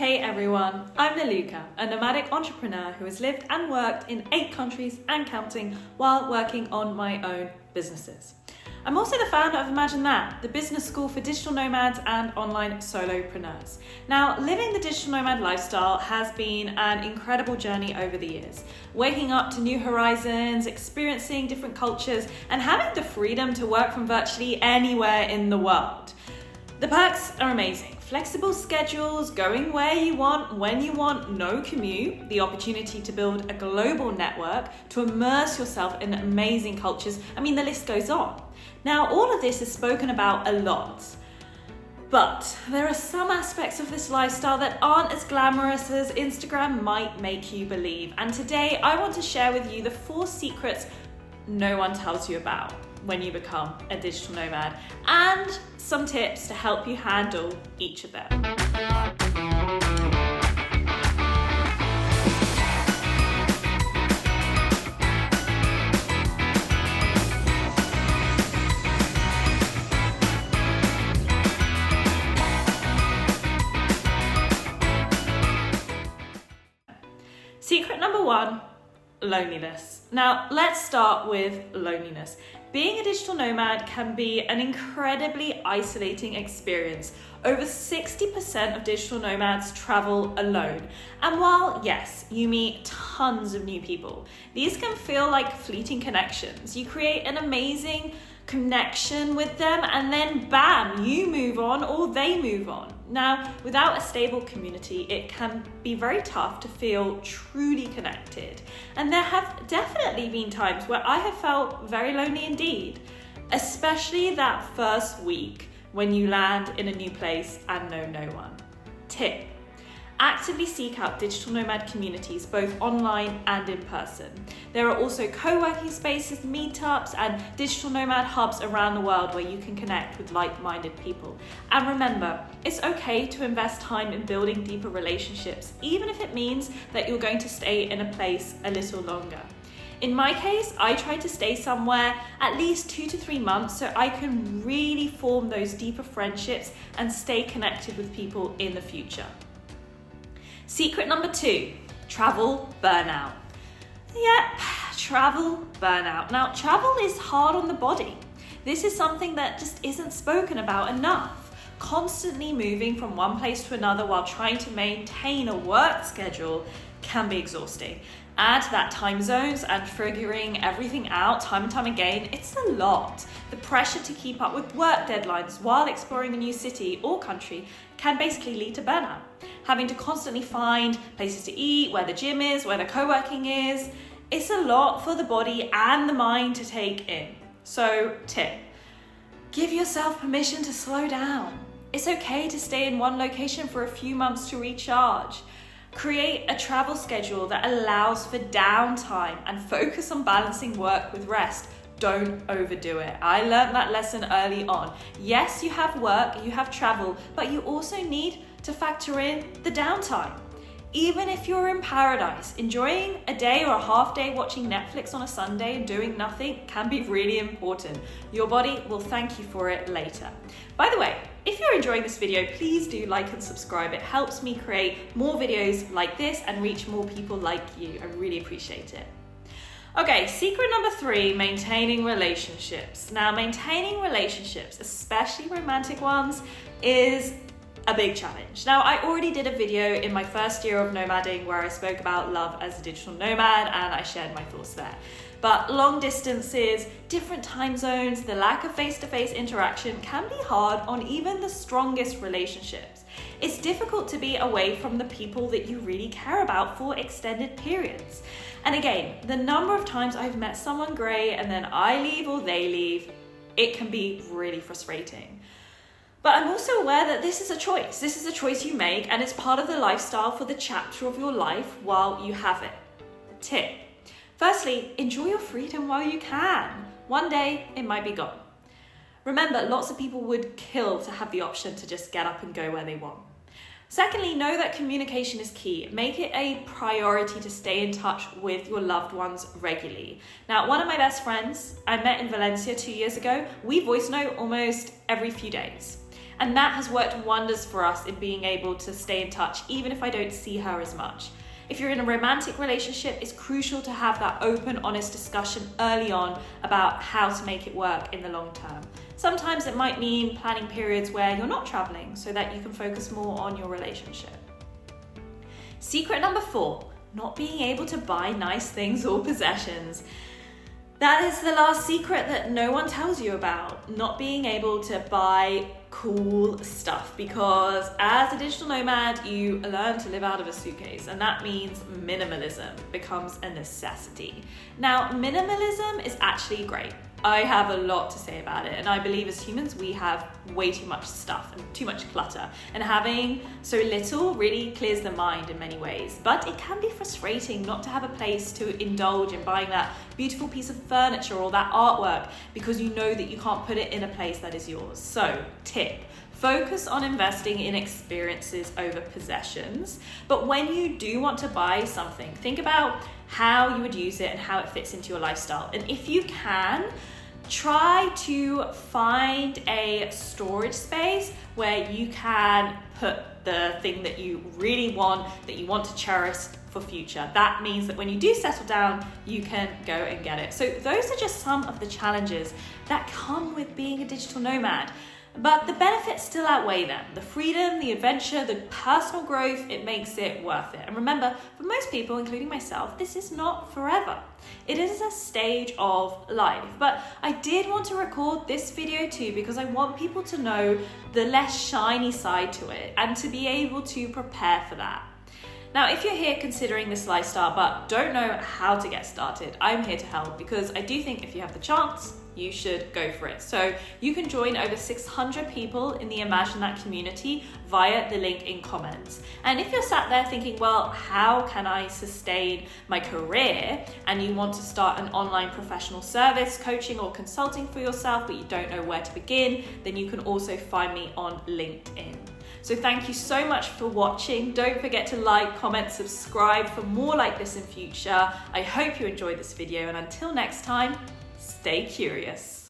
Hey everyone, I'm Naluka, a nomadic entrepreneur who has lived and worked in 8 countries and counting while working on my own businesses. I'm also the founder of Imagine That, the business school for digital nomads and online solopreneurs. Now, living the digital nomad lifestyle has been an incredible journey over the years. Waking up to new horizons, experiencing different cultures, and having the freedom to work from virtually anywhere in the world. The perks are amazing. Flexible schedules, going where you want, when you want, no commute, the opportunity to build a global network, to immerse yourself in amazing cultures. I mean, the list goes on. Now, all of this is spoken about a lot, but there are some aspects of this lifestyle that aren't as glamorous as Instagram might make you believe. And today I want to share with you the 4 secrets no one tells you about when you become a digital nomad, and some tips to help you handle each of them. Secret number 1, loneliness. Now, let's start with loneliness. Being a digital nomad can be an incredibly isolating experience. Over 60% of digital nomads travel alone. And while, yes, you meet tons of new people, these can feel like fleeting connections. You create an amazing connection with them and then bam, you move on or they move on. Now, without a stable community, it can be very tough to feel truly connected. And there have definitely been times where I have felt very lonely indeed, especially that first week when you land in a new place and know no one. Tip: actively seek out digital nomad communities, both online and in person. There are also co-working spaces, meetups, and digital nomad hubs around the world where you can connect with like-minded people. And remember, it's okay to invest time in building deeper relationships, even if it means that you're going to stay in a place a little longer. In my case, I try to stay somewhere at least 2 to 3 months so I can really form those deeper friendships and stay connected with people in the future. Secret number 2, travel burnout. Yep, travel burnout. Now, travel is hard on the body. This is something that just isn't spoken about enough. Constantly moving from one place to another while trying to maintain a work schedule can be exhausting. Add to that time zones and figuring everything out time and time again, it's a lot. The pressure to keep up with work deadlines while exploring a new city or country can basically lead to burnout. Having to constantly find places to eat, where the gym is, where the co-working is, it's a lot for the body and the mind to take in. So, tip: give yourself permission to slow down. It's okay to stay in one location for a few months to recharge. Create a travel schedule that allows for downtime and focus on balancing work with rest. Don't overdo it. I learned that lesson early on. Yes, you have work, you have travel, but you also need to factor in the downtime. Even if you're in paradise, enjoying a day or a half day watching Netflix on a Sunday and doing nothing can be really important. Your body will thank you for it later. By the way, if you're enjoying this video, please do like and subscribe. It helps me create more videos like this and reach more people like you. I really appreciate it. Okay, secret number 3, maintaining relationships. Now, maintaining relationships, especially romantic ones, is a big challenge. Now, I already did a video in my first year of nomading where I spoke about love as a digital nomad and I shared my thoughts there. But long distances, different time zones, the lack of face-to-face interaction can be hard on even the strongest relationships. It's difficult to be away from the people that you really care about for extended periods. And again, the number of times I've met someone great and then I leave or they leave, it can be really frustrating. But I'm also aware that this is a choice. This is a choice you make and it's part of the lifestyle for the chapter of your life while you have it. Tip: firstly, enjoy your freedom while you can. One day, it might be gone. Remember, lots of people would kill to have the option to just get up and go where they want. Secondly, know that communication is key. Make it a priority to stay in touch with your loved ones regularly. Now, one of my best friends I met in Valencia 2 years ago, we voice note almost every few days. And that has worked wonders for us in being able to stay in touch, even if I don't see her as much. If you're in a romantic relationship, it's crucial to have that open, honest discussion early on about how to make it work in the long term. Sometimes it might mean planning periods where you're not traveling so that you can focus more on your relationship. Secret number 4, not being able to buy nice things or possessions. That is the last secret that no one tells you about, not being able to buy cool stuff, because as a digital nomad, you learn to live out of a suitcase, and that means minimalism becomes a necessity. Now, minimalism is actually great. I have a lot to say about it, and I believe as humans we have way too much stuff and too much clutter, and having so little really clears the mind in many ways. But it can be frustrating not to have a place to indulge in buying that beautiful piece of furniture or that artwork because you know that you can't put it in a place that is yours. So, tip: focus on investing in experiences over possessions. But when you do want to buy something, think about how you would use it and how it fits into your lifestyle. And if you can, try to find a storage space where you can put the thing that you really want, that you want to cherish for future. That means that when you do settle down, you can go and get it. So those are just some of the challenges that come with being a digital nomad. But the benefits still outweigh them. The freedom, the adventure, the personal growth, it makes it worth it. And remember, for most people, including myself, this is not forever. It is a stage of life. But I did want to record this video too because I want people to know the less shiny side to it and to be able to prepare for that. Now, if you're here considering this lifestyle but don't know how to get started, I'm here to help because I do think if you have the chance, you should go for it. So you can join over 600 people in the Imagine That community via the link in comments. And if you're sat there thinking, well, how can I sustain my career? And you want to start an online professional service, coaching or consulting for yourself, but you don't know where to begin, then you can also find me on LinkedIn. So thank you so much for watching. Don't forget to like, comment, subscribe for more like this in future. I hope you enjoyed this video, and until next time, stay curious.